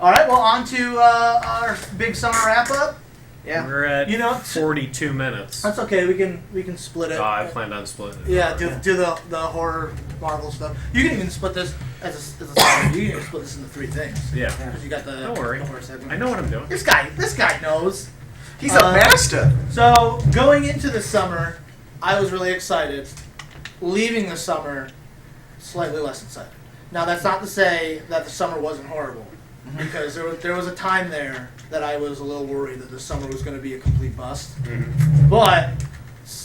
All right, well, on to our big summer wrap-up. Yeah. We're at You know, 42 minutes. That's okay. We can split it. I planned on splitting it. Yeah, do the horror Marvel stuff. You can even split this as a segment. You can even split this into 3 things. Yeah. Because you got the Don't worry. the horror segment. I know what I'm doing. This guy knows. He's a master. So going into the summer, I was really excited. Leaving the summer, slightly less excited. Now that's not to say that the summer wasn't horrible, because there was a time there that I was a little worried that the summer was going to be a complete bust. Mm-hmm. But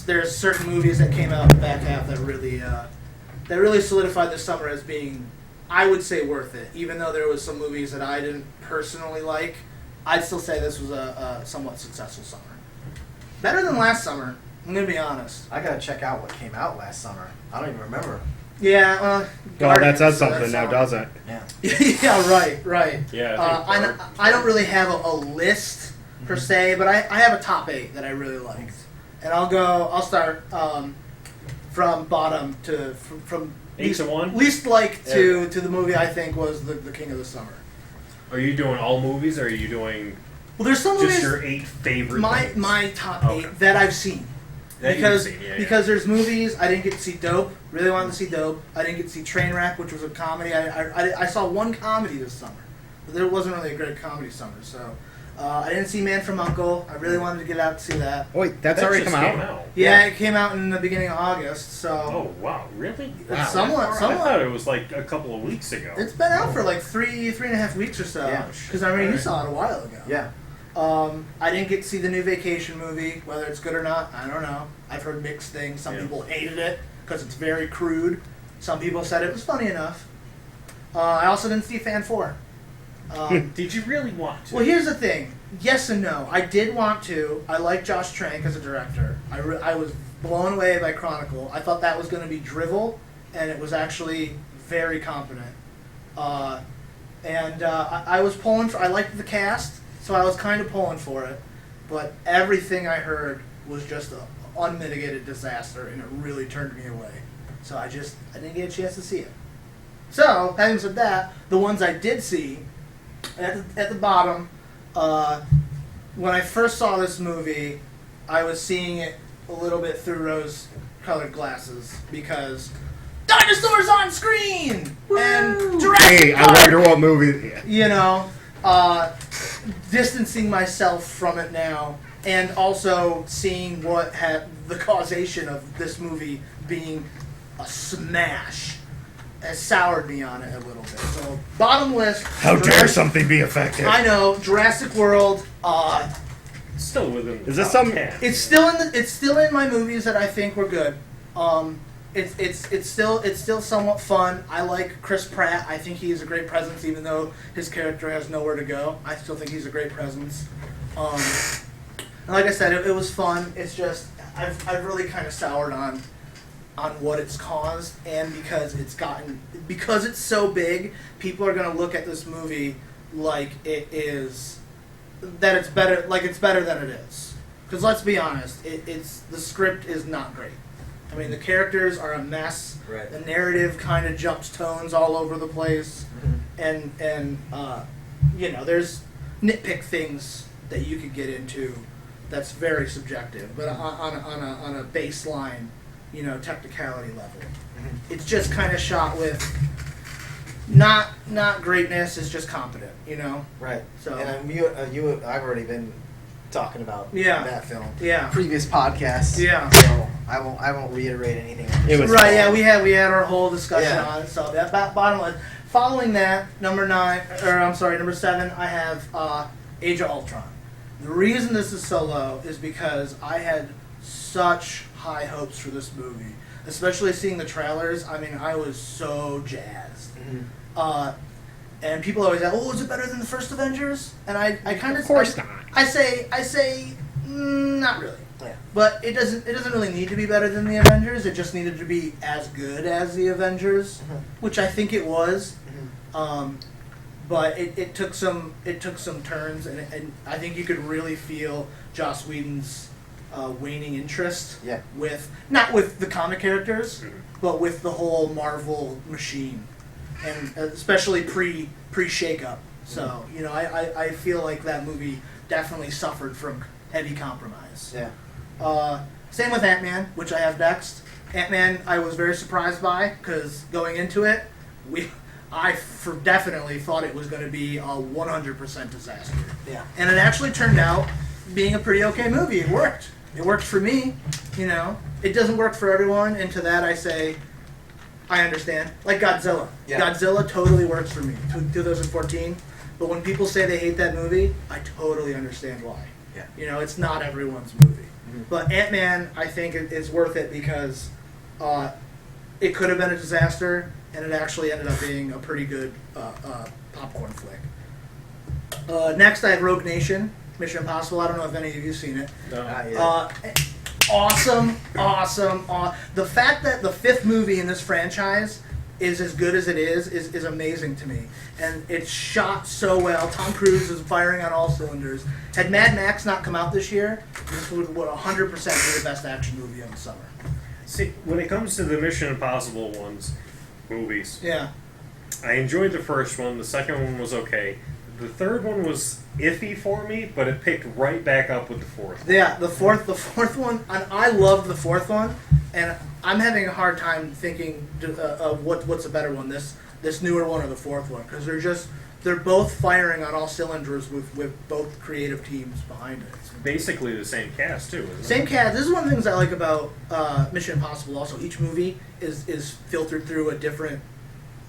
there's certain movies that came out in the back half that really solidified the summer as being, I would say, worth it. Even though there was some movies that I didn't personally like, I'd still say this was a somewhat successful summer. Better than last summer, I'm going to be honest. I gotta check out what came out last summer. I don't even remember. Yeah, Well, Guardians, that says so something now, that's doesn't it? Yeah. yeah, right. Yeah. I don't really have a list per se, but I have a top 8 that I really liked, and I'll start from bottom to from 8 to 1. least liked to the movie I think was the King of the Summer. Are you doing all movies, or are you doing Well, there's some just movies your 8 favorite? things? my top 8 Okay. that I've seen. That Because you've seen, yeah, because there's movies I didn't get to see. Dope. Really wanted to see Dope. I didn't get to see Trainwreck, which was a comedy. I saw one comedy this summer, but there wasn't really a great comedy summer. So I didn't see Man from U.N.C.L.E. I really wanted to get out to see that. Oh, wait, that's That already just come came out? Yeah, it came out in the beginning of August. So Oh wow, really? it's Wow. somewhat. I thought it was like a couple of weeks ago. It's been out for like three and a half weeks or so. Yeah. Because I mean, you saw it a while ago. Yeah. I didn't get to see the new Vacation movie. Whether it's good or not, I don't know. I've heard mixed things. Some Yeah. people hated it because it's very crude. Some people said it was funny enough. I also didn't see Fan 4. Did you really want to? Well, here's the thing. Yes and no. I did want to. I like Josh Trank as a director. I was blown away by Chronicle. I thought that was going to be drivel, and it was actually very competent. I was pulling for. I liked the cast, so I was kind of pulling for it. But everything I heard was just an unmitigated disaster, and it really turned me away. So I didn't get a chance to see it. So, having said that, the ones I did see, at the bottom, when I first saw this movie, I was seeing it a little bit through rose-colored glasses because dinosaurs on screen and Jurassic Hey, I Park. wonder what movie. You know, distancing myself from it now, and also seeing what had the causation of this movie being a smash has soured me on it a little bit. So, bottom list. How dare something be effective? I know Jurassic World. Still within. The Is this top some- 10. It's still in my movies that I think were good. It's still somewhat fun. I like Chris Pratt. I think he is a great presence, even though his character has nowhere to go. I still think he's a great presence. And like I said, it was fun. It's just I've really kind of soured on what it's caused, and because it's so big, people are gonna look at this movie like it's better than it is. Because let's be honest, the script is not great. I mean, the characters are a mess. Right. The narrative kind of jumps tones all over the place, and there's nitpick things that you could get into that's very subjective, but on a baseline, technicality level, it's just kind of shot with not greatness. It's just competent, Right. So- and I've already been talking about Yeah. that film. Yeah. Previous podcasts. Yeah. So I won't reiterate anything. It was Right, yeah, we had our whole discussion Yeah. on it. So that bottom line. Following that, number 7, I have Age of Ultron. The reason this is so low is because I had such high hopes for this movie, especially seeing the trailers. I mean, I was so jazzed. And people always ask, "Oh, is it better than the first Avengers?" And I kind Of course not. I say, not really. Yeah. But it doesn't really need to be better than the Avengers. It just needed to be as good as the Avengers, which I think it was. But it took some turns, and I think you could really feel Joss Whedon's waning interest. Yeah. Not with the comic characters, but with the whole Marvel machine, and especially pre shakeup. So, you know, I feel like that movie definitely suffered from heavy compromise. Yeah. Same with Ant-Man, which I have next. Ant-Man, I was very surprised by, because going into it, I definitely thought it was going to be a 100% disaster. Yeah. And it actually turned out being a pretty okay movie. It worked. It worked for me, you know. It doesn't work for everyone, and to that I say, I understand. Like Godzilla. Yeah. Godzilla totally works for me, 2014. But when people say they hate that movie, I totally understand why. Yeah. You know, it's not everyone's movie. Mhm. But Ant-Man, I think, is worth it because it could have been a disaster, and it actually ended up being a pretty good popcorn flick. Next, I have Rogue Nation, Mission Impossible. I don't know if any of you have seen it. No. Yeah. Awesome. The fact that the 5th movie in this franchise is as good as it is amazing to me. And it's shot so well. Tom Cruise is firing on all cylinders. Had Mad Max not come out this year, this would 100% be the best action movie of the summer. See, when it comes to the Mission Impossible movies, Yeah. I enjoyed the first one. The second one was okay. The third one was iffy for me, but it picked right back up with the fourth. Yeah, the fourth one, and I loved the 4th one, and I'm having a hard time thinking of what's a better one, this newer one or the 4th one, because they're both firing on all cylinders with both creative teams behind it. It's basically the same cast too, isn't it? Same cast. This is one of the things I like about Mission Impossible. Also, each movie is filtered through a different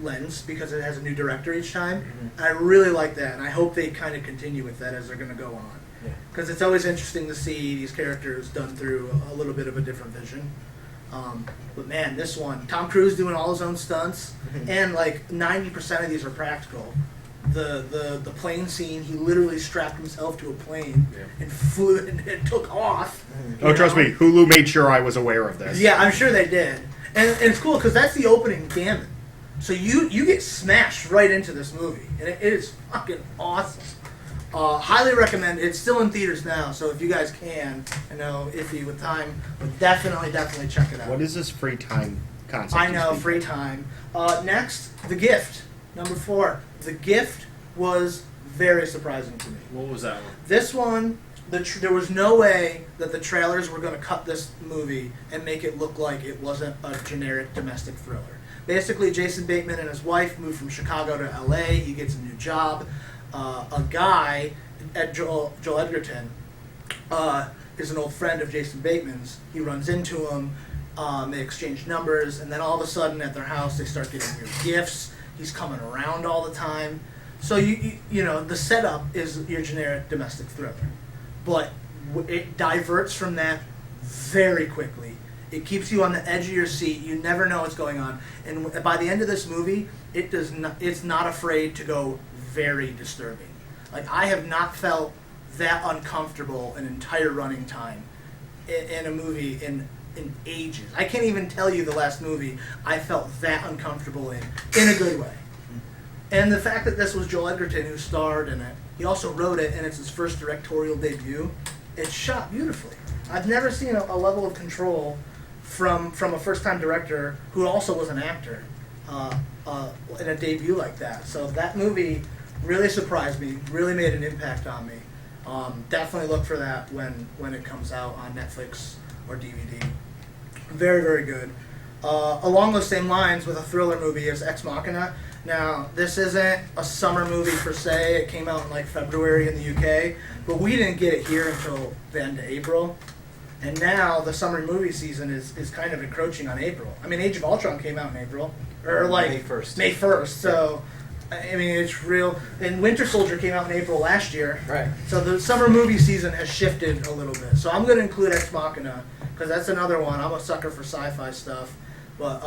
lens because it has a new director each time. Mhm. I really like that, and I hope they kind of continue with that as they're going to go on. Yeah. Because it's always interesting to see these characters done through a little bit of a different vision. But man, this one, Tom Cruise doing all his own stunts, and like 90% of these are practical. The plane scene, he literally strapped himself to a plane Yeah. and flew and took off. Oh, you trust know? me, Hulu made sure I was aware of this. Yeah, I'm sure they did. And it's cool because that's the opening gambit. So you get smashed right into this movie, and it is fucking awesome. Highly recommend. It's still in theaters now, so if you guys can, I know iffy with time, but definitely check it out. What is this free time concept? I you know, speak free of? time. Next, The Gift, number 4. The Gift was very surprising to me. What was that one? This one, there was no way that the trailers were going to cut this movie and make it look like it wasn't a generic domestic thriller. Basically, Jason Bateman and his wife moved from Chicago to L.A. He gets a new job. A guy, Joel Edgerton, is an old friend of Jason Bateman's. He runs into him. They exchange numbers, and then all of a sudden at their house they start getting weird gifts. He's coming around all the time. So you know the setup is your generic domestic thriller, but it diverts from that very quickly. It keeps you on the edge of your seat. You never know what's going on, and by the end of this movie, it's not afraid to go very disturbing. Like I have not felt that uncomfortable an entire running time in a movie in ages. I can't even tell you the last movie I felt that uncomfortable in a good way. And the fact that this was Joel Edgerton who starred in it, he also wrote it, and it's his first directorial debut. It's shot beautifully. I've never seen a level of control from a first-time director who also was an actor in a debut like that. So that movie really surprised me, really made an impact on me. Definitely look for that when it comes out on Netflix or DVD. Very, very good. Along those same lines with a thriller movie is Ex Machina. Now, this isn't a summer movie per se. It came out in like February in the UK, but we didn't get it here until the end of April. And now the summer movie season is kind of encroaching on April. I mean, Age of Ultron came out in April, or like May 1st. May 1st. So, I mean, it's real. And Winter Soldier came out in April last year. Right. So the summer movie season has shifted a little bit. So I'm going to include Ex Machina because that's another one. I'm a sucker for sci-fi stuff. But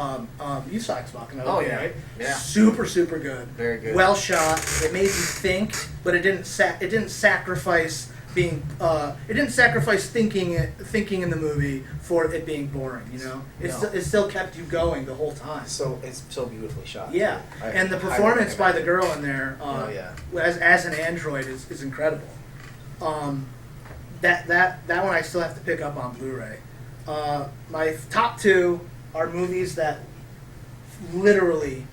you saw Ex Machina, Oh, okay, yeah. right? Yeah. Super, super good. Very good. Well shot. It made you think, but it didn't sacrifice being. It didn't sacrifice thinking in the movie for it being boring. You know, No. it still kept you going the whole time. So it's so beautifully shot. Yeah, too. and the highly performance by the recommend girl in there, Oh, yeah. as an android, is incredible. That one I still have to pick up on Blu-ray. My top 2 are movies that literally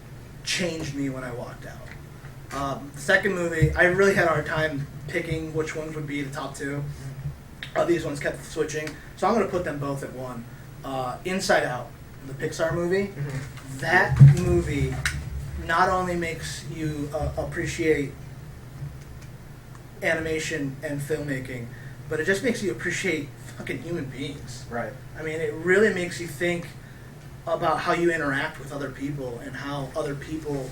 changed me when I walked out. Second movie, I really had a hard time picking which ones would be the top two. These ones kept switching, so I'm going to put them both at one. Inside Out, the Pixar movie. Mm-hmm. That movie not only makes you appreciate animation and filmmaking, but it just makes you appreciate fucking human beings. Right. I mean, it really makes you think about how you interact with other people and how other people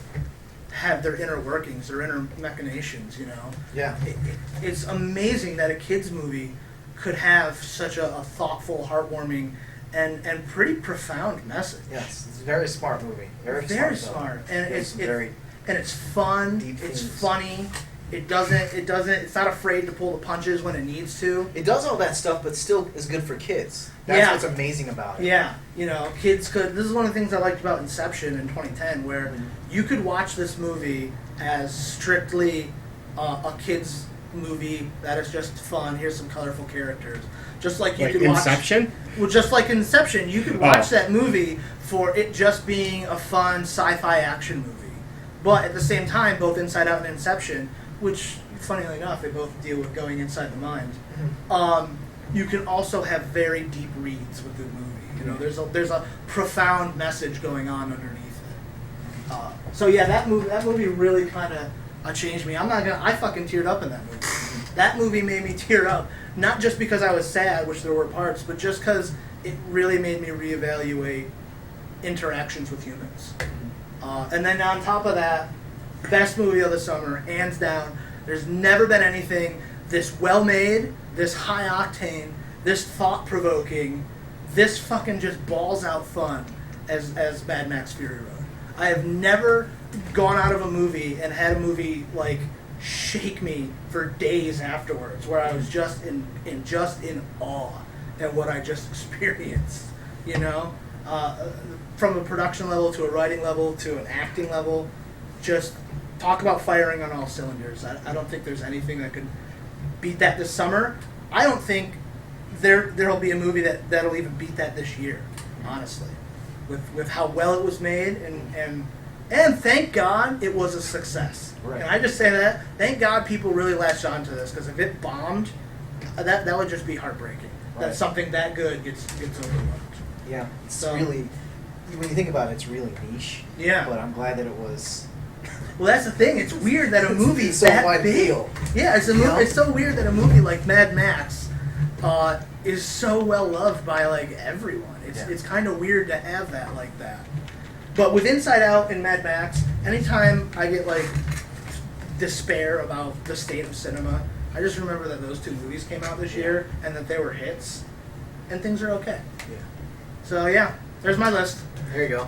have their inner workings, their inner machinations, you know? Yeah. It's amazing that a kid's movie could have such a thoughtful, heartwarming, and pretty profound message. Yes, it's a very smart movie. Very smart. Film. And There's it's fun, deep it's themes. funny, it's not afraid to pull the punches when it needs to. It does all that stuff, but still is good for kids. That's Yeah. what's amazing about it. Yeah, you know, kids could. This is one of the things I liked about Inception in 2010, where Mhm. you could watch this movie as strictly a kids movie that is just fun. Here's some colorful characters, just like you Like could Inception? watch. Well, just like Inception, you could watch Oh. that movie for it just being a fun sci-fi action movie. But at the same time, both Inside Out and Inception, which, funnily enough, they both deal with going inside the mind. You can also have very deep reads with the movie. You know, there's a profound message going on underneath it. So yeah, that movie really kind of changed me. I fucking teared up in that movie. That movie made me tear up, not just because I was sad, which there were parts, but just because it really made me reevaluate interactions with humans. And then on top of that, best movie of the summer, hands down. There's never been anything this well made, this high octane, this thought provoking, this fucking just balls out fun as Mad Max Fury Road. I have never gone out of a movie and had a movie like shake me for days afterwards, where I was just in awe at what I just experienced. You know, from a production level to a writing level to an acting level, just talk about firing on all cylinders. I don't think there's anything that could beat that this summer. I don't think there'll be a movie that'll even beat that this year, honestly, with how well it was made and thank God it was a success. Right. Can I just say that? Thank God people really latched onto this, because if it bombed, that would just be heartbreaking. That Right. something that good gets overlooked. Yeah, it's So- really, when you think about it, it's really niche. Yeah. But I'm glad that it was. Well, that's the thing. It's weird that a movie so that wide big. appeal. Yeah, it's a You movie. know? It's so weird that a movie like Mad Max is so well loved by like everyone. It's kind of weird to have that like that. But with Inside Out and Mad Max, anytime I get like despair about the state of cinema, I just remember that those two movies came out this year and that they were hits, and things are okay. Yeah. So yeah, there's my list. There you go.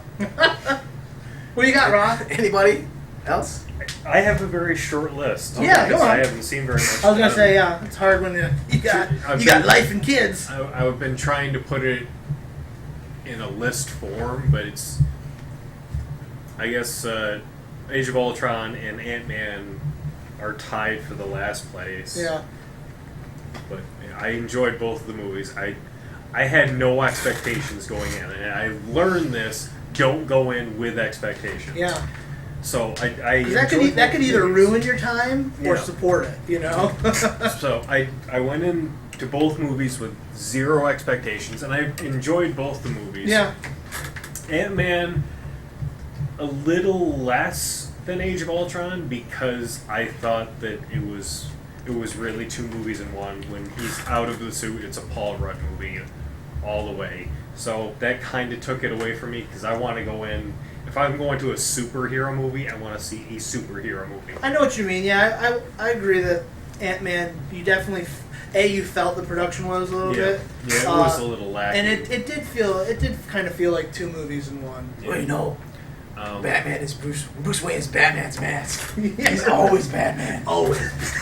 What do you got, Rob? Anybody else? I have a very short list. Yeah, go because I on. haven't seen very much. I was gonna say, yeah, it's hard when you got life and kids. I've been trying to put it in a list form, but it's, I guess, Age of Ultron and Ant-Man are tied for the last place. Yeah. But I enjoyed both of the movies. I had no expectations going in, and I learned this: don't go in with expectations. Yeah. So I 'Cause that enjoyed could both either movies. ruin your time or Yeah. support it, you know? So I went in to both movies with zero expectations, and I enjoyed both the movies. Yeah. Ant-Man, a little less than Age of Ultron, because I thought that it was really two movies in one. When he's out of the suit, it's a Paul Rudd movie all the way. So that kind of took it away from me, because I want to go in. If I'm going to a superhero movie, I want to see a superhero movie. I know what you mean. Yeah, I agree that Ant-Man, you definitely, you felt the production was a little bit. Yeah, it was a little lacking. And it did kind of feel like two movies in one. Yeah. Well, you know, Batman is Bruce Wayne is Batman's mask. Yeah. He's always Batman. Always.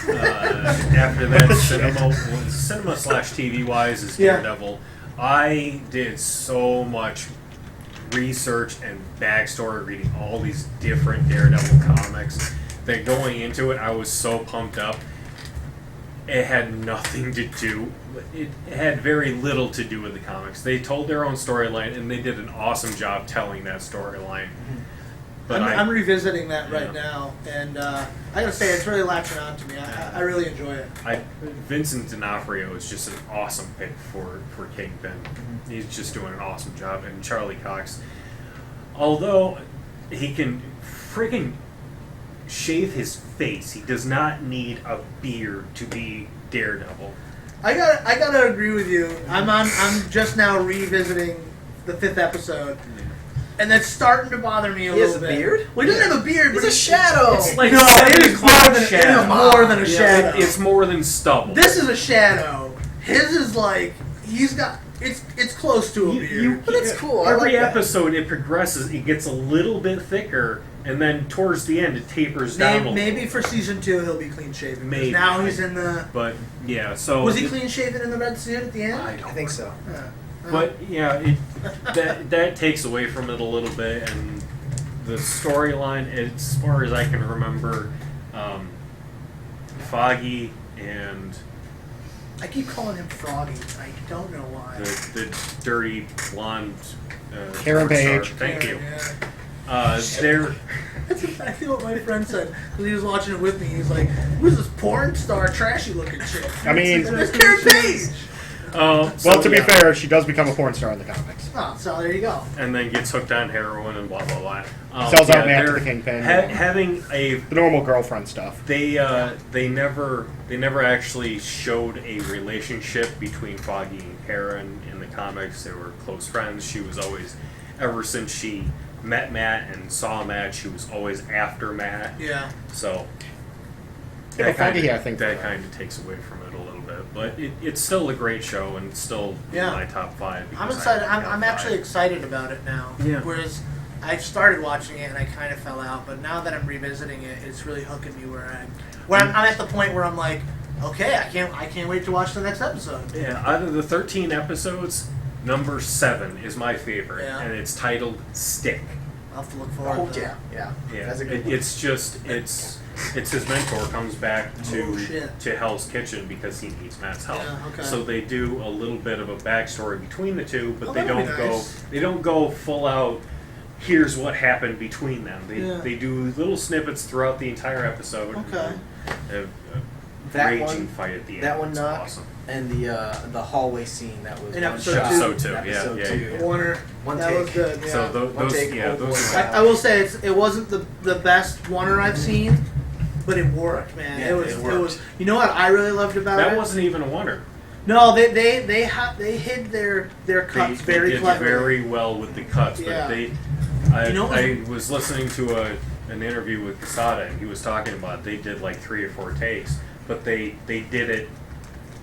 After that, cinema/TV wise is Yeah. Daredevil. I did so much research and backstory reading all these different Daredevil comics that going into it, I was so pumped up. It had nothing to do. It had very little to do with the comics. They told their own storyline, and they did an awesome job telling that storyline. But I'm revisiting that right Yeah. now, and I gotta say it's really latching on to me. I really enjoy it. Vincent D'Onofrio is just an awesome pick for Kingpin. He's just doing an awesome job, and Charlie Cox, although he can friggin' shave his face, he does not need a beard to be Daredevil. I gotta agree with you. I'm just now revisiting the 5th episode, and that's starting to bother me a He has little a bit. beard? Well, he doesn't have a beard, He's but a shadow. It's like no, it is more than shadow. It is more than a Yeah, shadow. it's more than stubble. This is a shadow. His is like he's got. It's close to a beard. But it's cool. I Every like that. episode, it progresses. It gets a little bit thicker, and then towards the end, it tapers down. Maybe for season 2 he'll be clean shaven. Maybe. Now he's in the. But yeah, so Was he clean shaven in the red suit at the end? I don't I think so. Yeah. But yeah, that takes away from it a little bit, and the storyline, as far as I can remember, Foggy and I keep calling him Froggy. I don't know why. the dirty blonde Karen porn star- Page. Thank you. Yeah. They're That's exactly what my friend said. Because he was watching it with me. He's like, "Who's this porn star, trashy looking chick?" I mean- it's Karen Page. Well, to be fair, she does become a porn star in the comics. Oh, so there you go. and then gets hooked on heroin and blah blah blah. Sells out Matt to they're the Kingpin. having a The normal girlfriend stuff. they never actually showed a relationship between Foggy and Karen in the comics. They were close friends. She was always, ever since she met Matt and saw Matt, she was always after Matt. Yeah. So Yeah, that Foggy, kinda, I think, that for kind of takes away from it a little bit, but it's still a great show and it's still Yeah. in my top 5. I'm because excited. I I'm actually excited about it now. Yeah. Whereas I started watching it and I kind of fell out, but now that I'm revisiting it, it's really hooking me I'm at the point where I'm like, okay, I can't wait to watch the next episode. Yeah, out of the 13 episode, number 7 is my favorite, Yeah. and it's titled Stick. I'll have to look forward Oh to yeah, that. yeah. That's a good one. It's just it's his mentor comes back Oh, shit. to Hell's Kitchen because he needs Matt's help. Yeah, okay. So they do a little bit of a backstory between the two, but Oh, they that'd don't be go nice. they don't go full out. Here's what happened between them. Yeah. They do little snippets throughout the entire episode. Okay. A That raging one- fight at the end. that one It's not- awesome. And the hallway scene that was In one episode shot. two. Episode 2, Episode yeah, 2. yeah. Warner, One that take. was good. Yeah. So One those, take, yeah, oh boy. those. I will say it wasn't the best Warner I've seen, but it worked, man. Yeah, it was it it worked. was. You know what I really loved about it? That wasn't even a wonder. No, they hid their cuts They very did cleverly. very well with the cuts, Yeah. but I You know what I was listening to an interview with Casada, and he was talking about they did like 3 or 4 takes, but they did it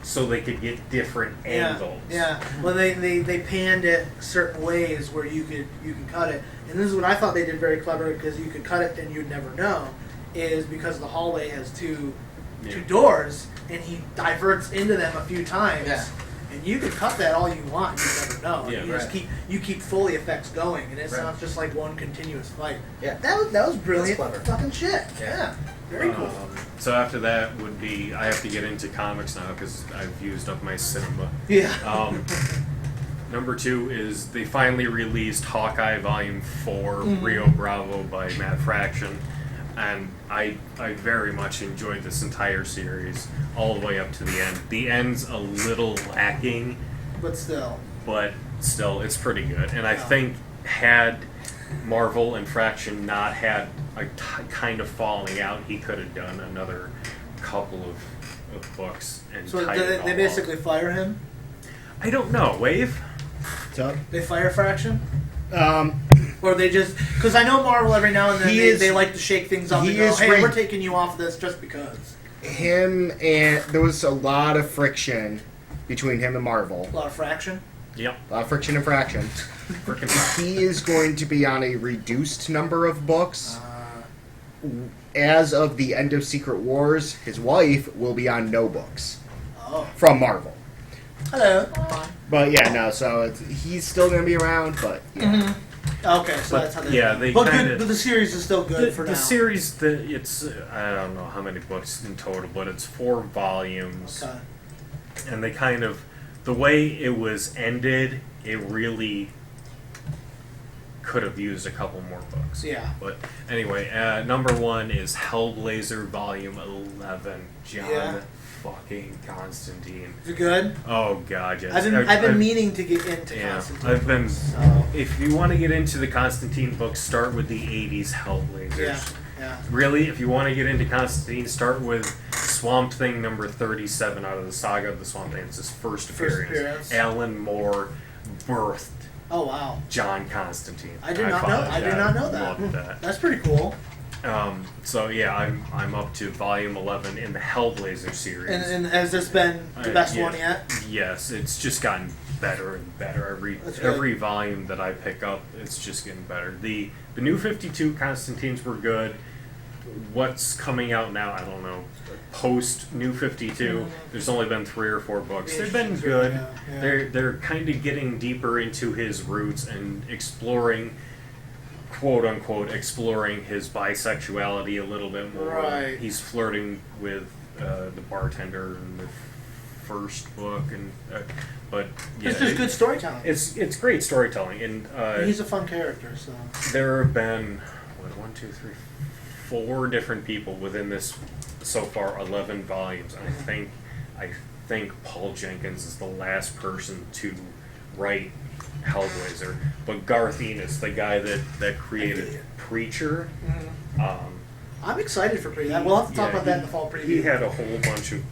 so they could get different angles. Yeah. Well, they panned it certain ways where you could cut it, and this is what I thought they did very clever because you could cut it and you'd never know, is because the hallway has two doors and he diverts into them a few times. Yeah. And you could cut that all you want, you never know. Yeah, you just right. keep Foley effects going, and it Right. sounds just like one continuous fight. Yeah. That was brilliant. That's clever. Fucking shit. Yeah. Very cool. So after that would be I have to get into comics now because I've used up my cinema. Yeah. Number 2 is they finally released Hawkeye Volume 4, Mhm. Rio Bravo by Matt Fraction, and I very much enjoyed this entire series all the way up to the end. The end's a little lacking, But still. but still it's pretty good. And I Yeah. think had Marvel and Fraction not had a kind of falling out, he could have done another couple of books and So tied it they all basically up. fire him? I don't know, Wave. So, They fire Fraction? um, Or they just... Because I know Marvel every now and then He they, is- they like to shake things up he and go, is hey, right. we're taking you off this just because. him and there was a lot of friction between him and Marvel. A lot of Fraction. Yep. A lot of friction and fraction. Frickin' He is going to be on a reduced number of books. Uh, As of the end of Secret Wars, his wife will be on no books oh. from Marvel. Hello. But yeah, no, so he's still going to be around, but yeah. Okay, so But, that's how they yeah, do it. they But kinda- good, but the series is still good the, for the now. series, it's I don't know how many books in total, but it's 4 volumes, Okay. and they kind of the way it was ended, it really could have used a couple more books. Yeah. But anyway, number 1 is Hellblazer Volume 11. John Yeah. fucking Constantine. Is it good? Oh god, yes. I've been meaning to get into Yeah, Constantine. I've been. So, If you want to get into the Constantine books, start with the 80s Hellblazers. yeah. Really, if you want to get into Constantine, start with Swamp Thing number 37 out of the Saga of the Swamp Thing. It's his first appearance. Alan Moore birthed Oh wow. John Constantine. I did not know that. Loved that. That's pretty cool. So yeah, I'm up to volume 11 in the Hellblazer series. And has this been the best Yeah. one yet? Yes, it's just gotten better and better That's good. every volume that I pick up. It's just getting better. The New 52 Constantines were good. What's coming out now? I don't know. Post New 52, there's only been 3 or 4 books. They've been good. Yeah. They're kind of getting deeper into his roots and exploring, quote unquote, exploring his bisexuality a little bit more. Right. He's flirting with the bartender in the first book, and but yeah, It's just good storytelling. It's great storytelling, and He's a fun character, so. there have been 4 different people within this so far 11 volumes. And I think Paul Jenkins is the last person to write Hellblazer, but Garth Ennis, the guy that created Preacher, I'm excited for preview. We'll have to talk about that in the fall preview. He had a whole bunch of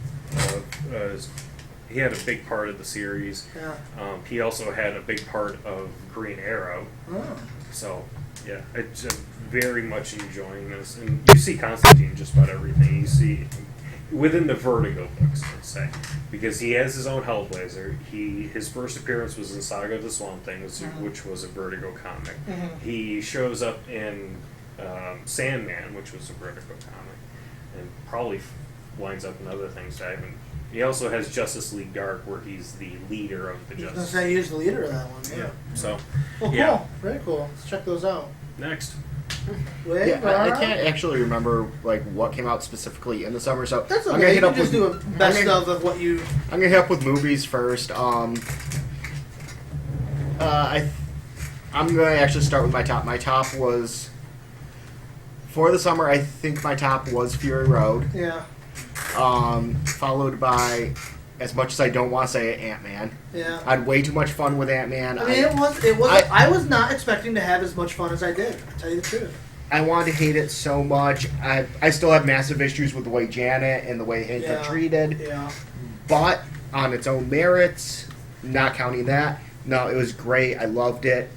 he had a big part of the series. Yeah. He also had a big part of Green Arrow. Oh. So, yeah, I'm very much enjoying this. And you see Constantine just about everything. You see within the Vertigo books, let's say, because he has his own Hellblazer. His first appearance was in Saga of the Swamp Thing, which was a Vertigo comic. He shows up in Sandman, which was a Vertigo comic, and probably winds up in other things that I haven't. He also has Justice League Dark, where he's the leader of the I was going to Justice say he's the leader of that one, yeah. So, Well, cool. yeah. Very cool. Let's check those out. Next. Wait, Yeah, I can't actually remember like what came out specifically in the summer, so That's I'm okay. gonna You hit can up just with do a best of what you... I'm gonna hit up with movies first. I'm gonna actually start with my top. My top was for the summer. I think my top was Fury Road. Yeah. Followed by, as much as I don't want to say it, Ant-Man. Yeah. I had way too much fun with Ant-Man. I mean, I was not expecting to have as much fun as I did, to tell you the truth. I wanted to hate it so much. I still have massive issues with the way Janet and the way Hank are treated. Yeah. But on its own merits, not counting that, no, it was great. I loved it.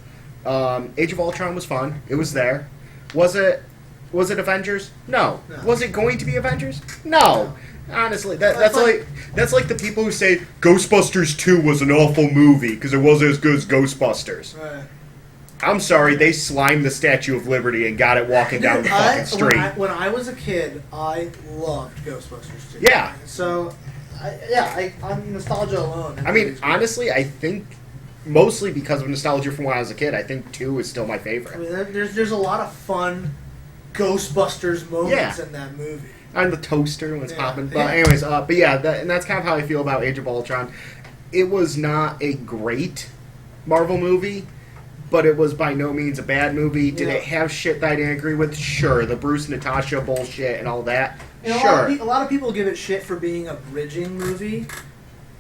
Age of Ultron was fun. It was there. Was it Avengers? No. No. Was it going to be Avengers? No. Honestly, that's like the people who say Ghostbusters 2 was an awful movie because it wasn't as good as Ghostbusters. Right. I'm sorry, they slimed the Statue of Liberty and got it walking down the fucking street. When I was a kid, I loved Ghostbusters 2. Yeah. So, on nostalgia alone. I mean, honestly, I think mostly because of nostalgia from when I was a kid, I think 2 is still my I favorite. mean, there's a lot of fun Ghostbusters moments in that movie. And the toaster when it's popping. But Yeah. anyways, but yeah, and that's kind of how I feel about Age of Ultron. It was not a great Marvel movie, but it was by no means a bad movie. Did it have shit that I didn't agree with? Sure. The Bruce and Natasha bullshit and all that. You know, sure. a lot of people give it shit for being a bridging movie,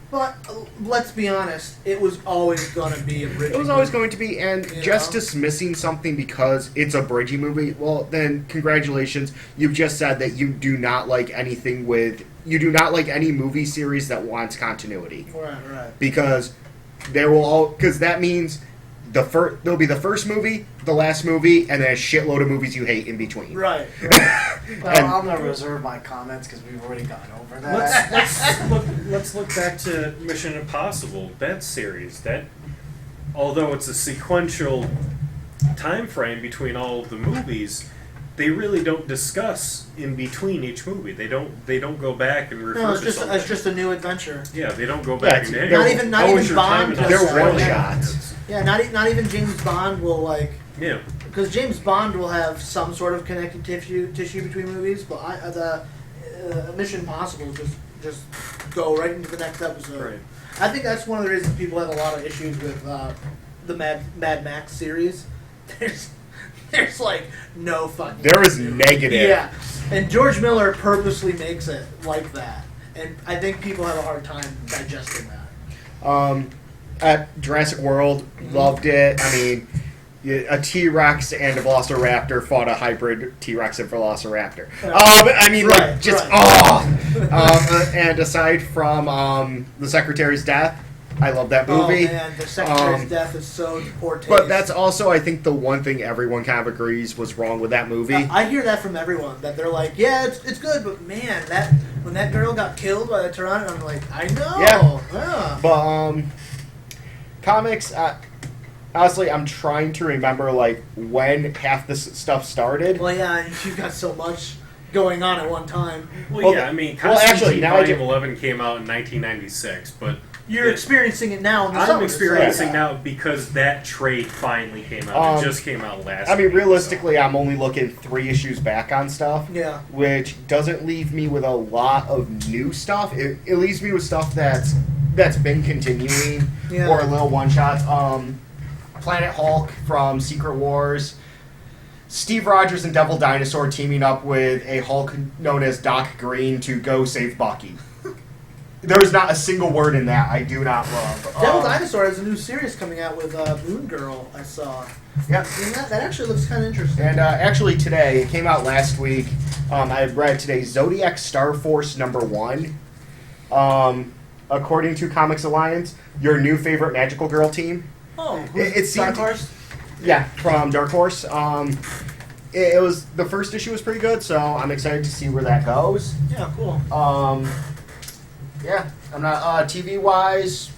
but let's be honest, it was always going to be a bridging It was always movie. going to be, and You just know? dismissing something because it's a bridging movie, well, then congratulations. You've just said that you do not like anything with... You do not like any movie series that wants continuity. Right. Because there will all... Because that means there'll be the first movie, the last movie, and then a shitload of movies you hate in between. Right. Well, I'm going to reserve my comments because we've already gone over that. Let's look back to Mission Impossible, that series. That, although it's a sequential time frame between all of the movies, they really don't discuss in between each movie. They don't go back and refer No, to something. it's just a new adventure. Yeah, they don't go back Yeah, and not hey, even how was your Bond time in does They're that. one-shots. Yeah, not even James Bond will like... Yeah. Because James Bond will have some sort of connective tissue between movies, but the Mission Impossible just go right into the next episode. Right. I think that's one of the reasons people have a lot of issues with the Mad Max series, there's like no fucking. There is negative. Yeah, and George Miller purposely makes it like that, and I think people have a hard time digesting that. At Jurassic World, loved it. I mean, a T-Rex and a Velociraptor fought a hybrid T-Rex and Velociraptor. I mean, Right, like, just, right. and aside from the Secretary's death, I love that movie. Oh man, the Secretary's death is so poor taste. But that's also, I think, the one thing everyone kind of agrees was wrong with that movie. I hear that from everyone, that they're like, yeah, it's good, but man, when that girl got killed by the Pteranodon, I'm like, I know. Yeah. But, comics, honestly, I'm trying to remember, like, when half this stuff started. Well, yeah, you've got so much going on at one time. Well, yeah, I mean, well, actually, Constantine now I Volume do- 11 came out in 1996, but You're experiencing it now in the I'm summer. experiencing so- now because that trade finally came out. It just came out last I mean, week, realistically, I'm only looking 3 issues back on stuff. Yeah. Which doesn't leave me with a lot of new stuff. It leaves me with stuff that's been continuing Yeah. or little one-shots. Planet Hulk from Secret Wars. Steve Rogers and Devil Dinosaur teaming up with a Hulk known as Doc Green to go save Bucky. There's not a single word in that I do not love. Devil Dinosaur has a new series coming out with Moon Girl, I saw. Yep. And that actually looks kind of interesting. And actually today, it came out last week, I read today, Zodiac Star Force #1. According to Comics Alliance, your new favorite magical girl team. Oh, It Dark seemed- Horse? Yeah, from Dark Horse. It was, the first issue was pretty good, so I'm excited to see where that goes. Yeah, cool. Yeah, I'm not, TV-wise,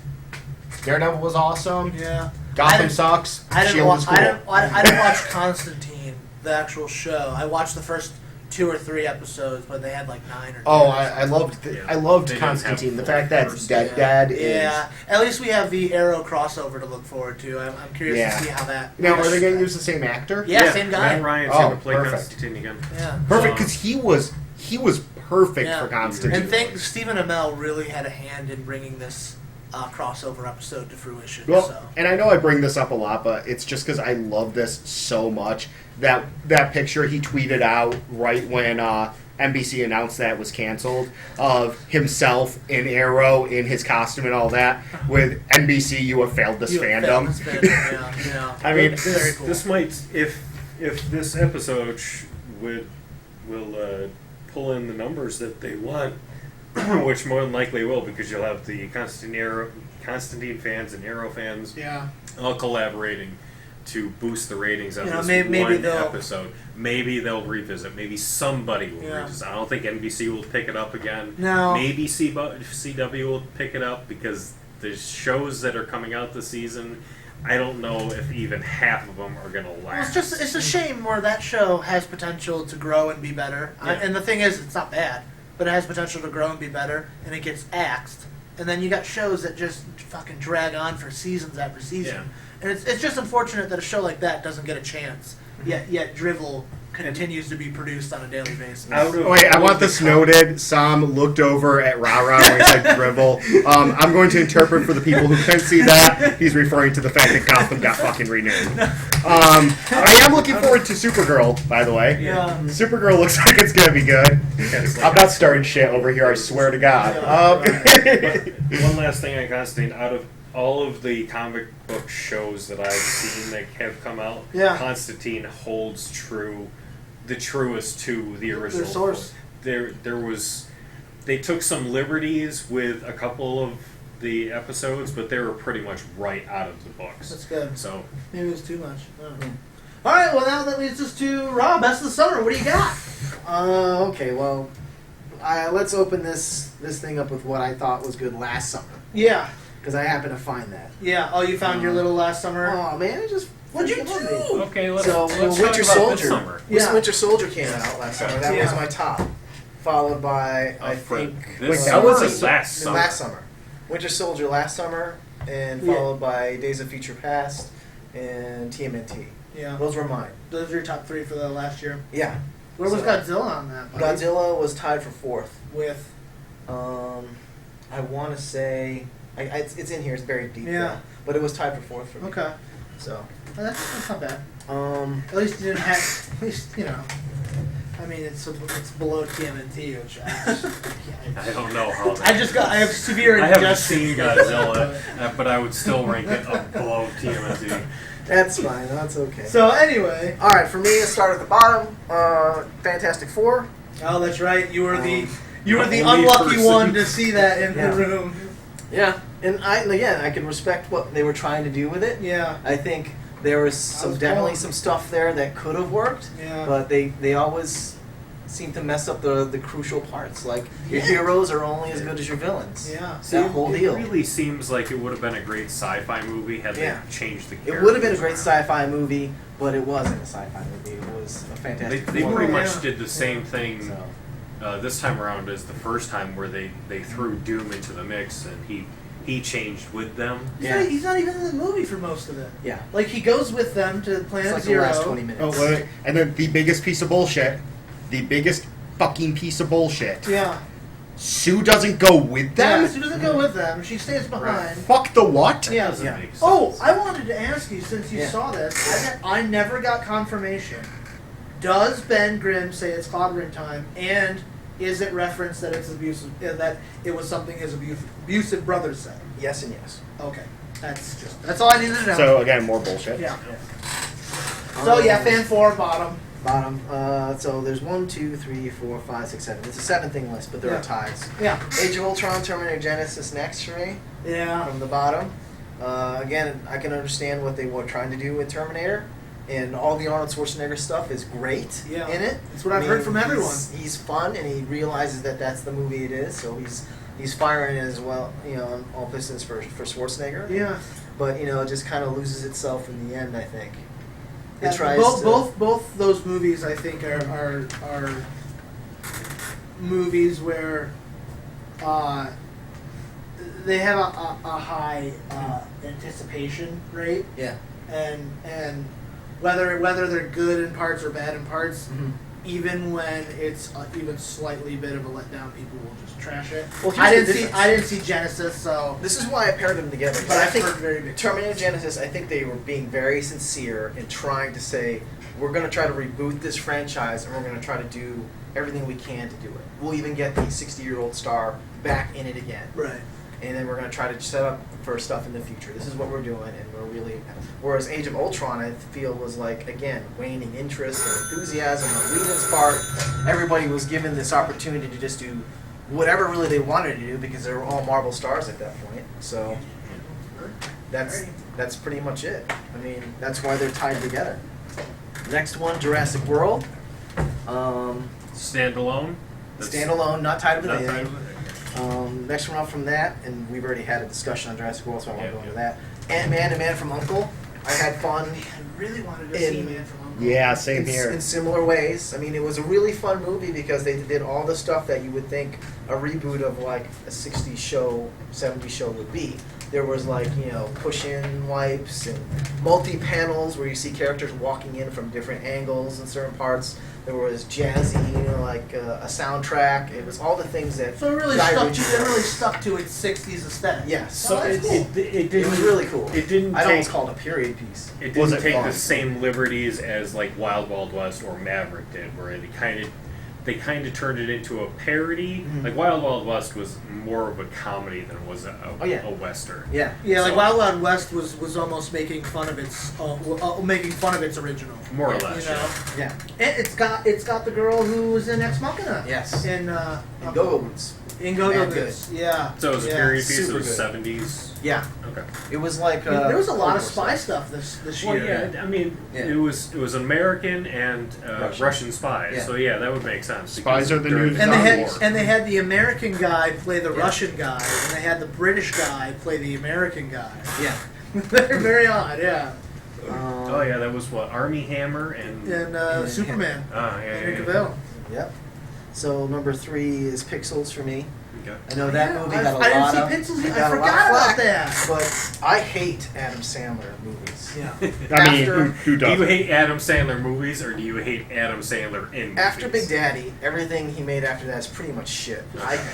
Daredevil was awesome. Yeah. Gotham sucks. I didn't, Shield is cool. I didn't watch Constantine, the actual show. I watched the first 2 or 3 episodes, but they had like 9 or 10. Oh, I loved Yeah. I loved They didn't have Constantine. The full fact that first. Dead is. Yeah, at least we have the Arrow crossover to look forward to. I'm curious Yeah. to see how that. Now, are they going to use the same actor? Yeah, same guy. Matt Ryan's Oh, going to play perfect. Constantine again. Yeah. Perfect, because he was perfect Yeah. for Constantine. And think Stephen Amell really had a hand in bringing this crossover episode to fruition. Well, so. and I know I bring this up a lot, but it's just because I love this so much. That picture he tweeted out right when NBC announced that it was canceled of himself in Arrow in his costume and all that with NBC, you have failed this You have fandom. failed this fandom, yeah. I mean, Very cool. This might, if this episode will pull in the numbers that they want, which more than likely will, because you'll have the Constantine fans and Arrow fans Yeah. all collaborating to boost the ratings of You know, this maybe one they'll- episode. Maybe they'll revisit. Maybe somebody will Yeah. revisit. I don't think NBC will pick it up again. No. Maybe CW will pick it up because the shows that are coming out this season, I don't know if even half of them are going to Well, last. it's a shame where that show has potential to grow and be better. Yeah. And the thing is, it's not bad, but it has potential to grow and be better, and it gets axed. And then you got shows that just fucking drag on for seasons after season. Yeah. And it's just unfortunate that a show like that doesn't get a chance. Yet Drivel continues to be produced on a daily basis. Wait, I want this noted. Sam looked over at Rara when he said drivel. I'm going to interpret for the people who couldn't see that. He's referring to the fact that Gotham got fucking renewed. I am looking forward to Supergirl, by the way. Yeah. Supergirl looks like it's going to be good. I'm not starting shit over here, I swear to God. One last thing on Constantine. Out of all of the comic book shows that I've seen that have come out, Yeah. Constantine holds true, the truest to the original. Their source. Book. There was, they took some liberties with a couple of the episodes, but they were pretty much right out of the books. That's good. So Maybe it was too much. I don't know. All right, well, now that leads us to Rob, Best of the Summer. What do you got? Okay, well, let's open this thing up with what I thought was good last summer, Yeah. because I happened to find that. Yeah. Oh, you found your little last summer? Oh man, it just What'd you freaking do? loved me. okay, let's So, let's Winter talk about this Soldier. summer. Yeah. Winter Soldier came out last summer. That was Yeah. my top, followed by I For think this Wait, summer that was or a- last summer. last summer. Winter Soldier last summer, and Yeah. followed by Days of Future Past and TMNT. Yeah. Those were mine. Those are your top 3 for the last year. Yeah. Where was So- Godzilla on that? buddy? Godzilla was tied for 4th. With. I want to say it's in here. It's buried deep. Yeah. Though, but it was tied for 4th for me. Okay. So Well, that's not bad. At least you didn't have. At least you know. I mean, it's below TMNT, which I don't know how. I have severe I haven't indigestion. seen Godzilla, but I would still rank it above TMNT. That's fine. That's okay. So anyway, All right, for me, it started at the bottom. Fantastic Four. oh, that's right. You were the only unlucky person. one to see that in Yeah. the room. Yeah, and I can respect what they were trying to do with it. Yeah, I think there was I was definitely going- some stuff there that could have worked, yeah. but they always seem to mess up the crucial parts. Like your Yeah. heroes are only as good as your villains. Yeah. That whole it deal. really seems like it would have been a great sci-fi movie had Yeah. they changed the It characters. would have been a great around. sci-fi movie, but it wasn't a sci-fi movie. It was a They, fantastic. they Four pretty movie. much did the same thing So, this time around as the first time, where they threw Doom into the mix and he changed with them. Yeah. He's not even in the movie for most of it. yeah, Like he goes with them to it's Planet like the Zero. last 20 minutes. Oh, wait. And then the biggest piece of bullshit. The biggest fucking piece of bullshit. Yeah. Sue doesn't go with them? Yeah, she doesn't go with them. She stays behind. Fuck the what? Yeah. Doesn't Yeah. make sense. Oh, I wanted to ask you since you Yeah. saw this. I never got confirmation. Does Ben Grimm say it's clobbering time, and is it referenced that it's abusive? That it was something his abusive brother said? Yes and yes. Okay, that's all I needed to know. So, again, more bullshit. yeah. So yeah, Um, fan 4 bottom. Bottom. So there's 1, 2, 3, 4, 5, 6, 7. It's a 7-thing list, but there Yeah. are ties. Yeah. Age of Ultron, Terminator Genesis next for me Yeah. from the bottom. Again, I can understand what they were trying to do with Terminator, and all the Arnold Schwarzenegger stuff is great Yeah. in it. That's what I've heard from everyone. He's fun, and he realizes that that's the movie it is, so he's firing as well, on all pistons for Schwarzenegger. Yeah. But it just kind of loses itself in the end, I think. It Yeah, tries both to. both those movies I think are movies where they have a high anticipation rate, Yeah. and whether they're good in parts or bad in parts, Mhm. even when it's even slightly bit of a letdown, people will just trash it. Well, here's I the didn't see difference. Genesis, so This is why I paired them together. but I I've think heard very big Terminator Genesis, I think they were being very sincere in trying to say, we're going to try to reboot this franchise and we're going to try to do everything we can to do it. We'll even get the 60-year-old star back in it again. right. And then we're going to try to set up for stuff in the future. This is what we're doing, and we're really. Whereas Age of Ultron, I feel, was like, again, waning interest and enthusiasm on Whedon's part. Everybody was given this opportunity to just do whatever really they wanted to do because they were all Marvel stars at that point. So that's pretty much it. I mean, that's why they're tied together. Next one, Jurassic World. Standalone. Standalone, not tied with Not anything. tied with it. Next one up from that, and we've already had a discussion on Jurassic World, so I won't Yeah, go into yeah. that. Ant-Man and Man from U.N.C.L.E. I had fun I really wanted to see In- Man from U.N.C.L.E. Yeah, same in, here. in similar ways. I mean, it was a really fun movie because they did all the stuff that you would think a reboot of like a 60s show, 70s show would be. There was like, push-in wipes and multi-panels where you see characters walking in from different angles in certain parts. There was jazzy, like a soundtrack. It was all the things that So it really Guy stuck. Ritchie It really does. stuck to its '60s aesthetic. Yes. So Oh, it, that's cool. it It didn't was really cool. It didn't I'd take almost call it a period piece. it Was didn't it take fun? the same liberties as like Wild Wild West or Maverick did, where they kind of turned it into a parody. Mhm. Like Wild Wild West was more of a comedy than it was Oh, yeah. a western. Yeah. Yeah, like So- Wild Wild West was almost making fun of its original. More or You less. know, Yeah. and it's got the girl who was in Ex Machina. Yes. In And Go-Go Boots. in Go-Go Man Boots. Yeah. So it was a yeah. period piece. It super was good. 70s. Yeah. Okay. It was like I mean, there was a lot of Cold spy War stuff this Well, year. yeah. I mean, Yeah. it was American and Russian. Russian spies. Yeah. So yeah, that would make sense. Spies because are the during new And they Star had Wars. and they had the American guy play the Yeah. Russian guy, and they had the British guy play the American guy. Yeah. They're very odd, yeah. Oh yeah, that was what Army Hammer and And Yeah. Superman, yeah, Henry yeah. Cavill. Yep. So number 3 is Pixels for me. Okay. I know that movie got a I didn't lot see of. Pixels. it I got a lot forgot of about flack, that. But I hate Adam Sandler movies. Yeah. I mean, After- who Do you doesn't? hate Adam Sandler movies, or do you hate Adam Sandler in movies? After Big Daddy, everything he made after that is pretty much shit.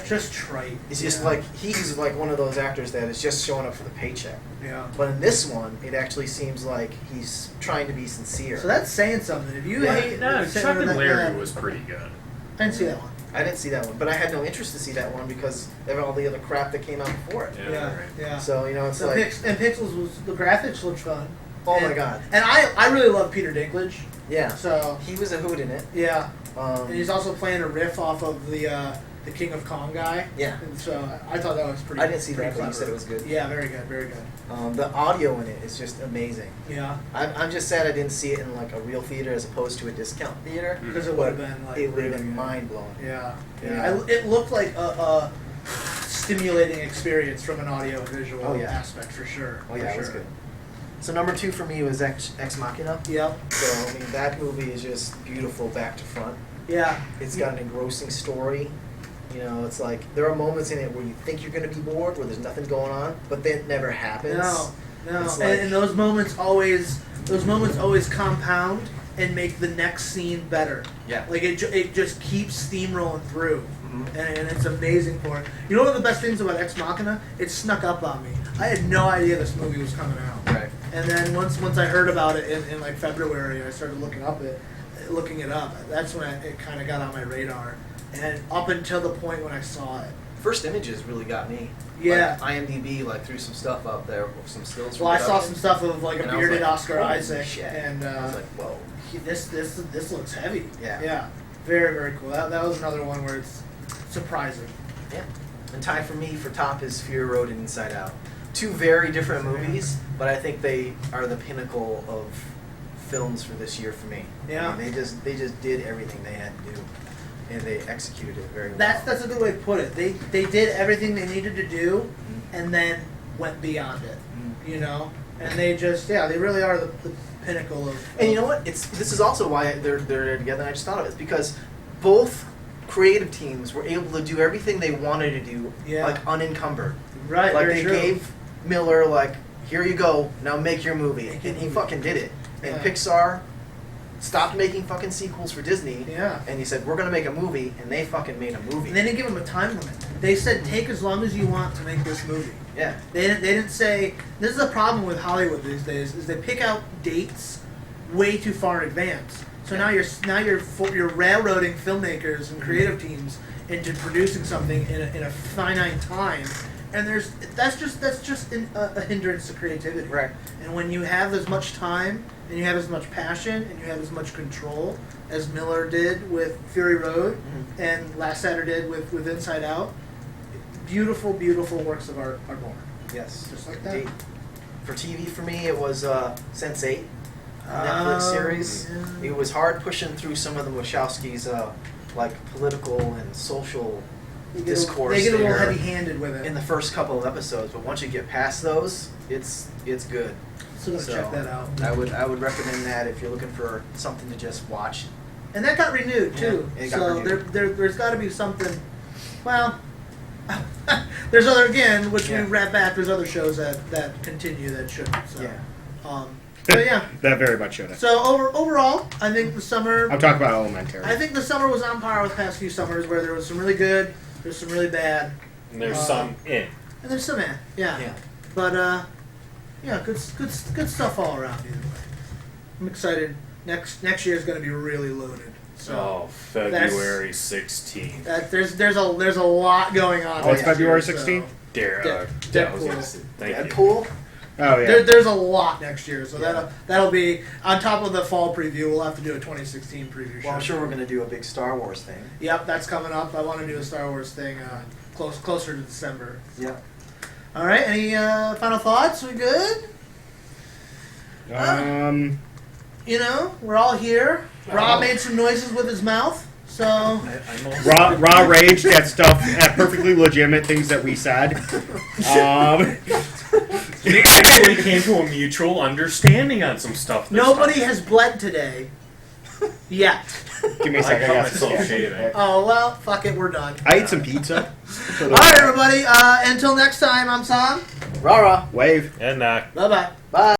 Just trite. It's just Yeah. like he's like one of those actors that is just showing up for the paycheck. Yeah. But in this one, it actually seems like he's trying to be sincere. So that's saying something. If you Yeah. hate No, Sandler Chuck and that Larry bad- was pretty good. I didn't see that one. I didn't see that one, but I had no interest to see that one because of all the other crap that came out before it. Yeah, Yeah. right. Yeah. So it's So like, and Pixels was the graphics looked fun. oh and, my god, And I really love Peter Dinklage. yeah. So He was a hoot in it. yeah, and he's Um, also playing a riff off of the King of Kong guy. yeah, And so I thought that was pretty. I didn't see pretty that, but you clever. said it was good. Yeah, very good, very good. The audio in it is just amazing. Yeah, I'm just sad I didn't see it in like a real theater as opposed to a discount theater. because it would have been like It would have really been good. mind blowing. Yeah, Yeah. It looked like a stimulating experience from an audio visual Oh, yeah. aspect for sure. Oh yeah, for it was sure. good. So number 2 for me was Ex Machina. Yep. So I mean that movie is just beautiful back to front. Yeah. It's got an engrossing story. It's like there are moments in it where you think you're going to be bored, where there's nothing going on, but then it never happens. No, It's and, like- and those moments always compound and make the next scene better. Yeah. Like it just keeps steamrolling through, Mhm. and it's amazing for it. You know one of the best things about Ex Machina? It snuck up on me. I had no idea this movie was coming out. Right. And then once I heard about it in like February, I started looking it up. That's when it kind of got on my radar, and up until the point when I saw it. First Images really got me. Yeah. Like, IMDb threw some stuff up there, some stills. from Well, I saw production. some stuff of like a And I was bearded like, Oscar holy Isaac, shit. and I was like, whoa. this looks heavy. Yeah. Very, very cool. That was another one where it's surprising. Yeah. And tie for me for top is Fury Road and Inside Out. Two very different movies, but I think they are the pinnacle of films for this year for me. Yeah. I mean, they just did everything they had to do, and they executed it very well. That's a good way to put it. They did everything they needed to do, Mhm. and then went beyond it. Mhm. You know, and they really are the pinnacle of. And you know what? This is also why they're together. And I just thought of it. It's because both creative teams were able to do everything they wanted to do, Yeah. like unencumbered. Right. Like very they true. gave Miller like, here you go, now make your movie, Make your and he movie. fucking did it. And Yeah. Pixar stopped making fucking sequels for Disney. Yeah. And he said, we're gonna make a movie, and they fucking made a movie. And they didn't give them a time limit. They said, take as long as you want to make this movie. Yeah. They didn't say. This is the problem with Hollywood these days is they pick out dates way too far in advance. So now you're railroading filmmakers and creative teams into producing something in a finite time, and that's just a hindrance to creativity. Right. And when you have as much time and you have as much passion and you have as much control as Miller did with Fury Road Mhm. and Lasseter did with Inside Out, beautiful, beautiful works of art are born. Yes. Just like that. Indeed. For TV, for me, it was Sense8, a Netflix series. Yeah. It was hard pushing through some of the Wachowskis' like political and social They discourse get a little there heavy-handed with it. in the first couple of episodes, but once you get past those, it's good. So gonna check that out. I would recommend that if you're looking for something to just watch. And that got renewed too. Yeah, it got So renewed. there's got to be something. Well, there's other again, which Yeah. we wrap back. There's other shows that continue that shouldn't. So, Yeah. but yeah. That very much should have. So overall, I think the summer. I'm talking about Elementary. I think the summer was on par with past few summers, where there was some really good, there's some really bad, And there's Uh, some in. and there's some yeah. Yeah. But yeah, good stuff all around. Either way, I'm excited. Next year is going to be really loaded. So Oh, February 16th. there's a lot going on. Oh, it's next February year, so- 16th? Deadpool. Thank you. Deadpool. Oh yeah. There's a lot next year, so Yeah. that'll be on top of the fall preview. We'll have to do a 2016 preview. Well, I'm show. sure we're going to do a big Star Wars thing. Yep, that's coming up. I want to do a Star Wars thing closer to December. Yeah. All right. Any final thoughts? We good? You know, we're all here. Rob made some noises with his mouth, so I'm also Raw rage at stuff at perfectly legitimate things that we said. We actually came to a mutual understanding on some stuff. This nobody time. has bled today. Yet. Give me a I second. cut I got some myself sketch. shaving. Oh, well, fuck it, we're done. I ate some pizza. All right, everybody. Until next time, I'm Sam. Rara. Wave. And Bye-bye. Bye.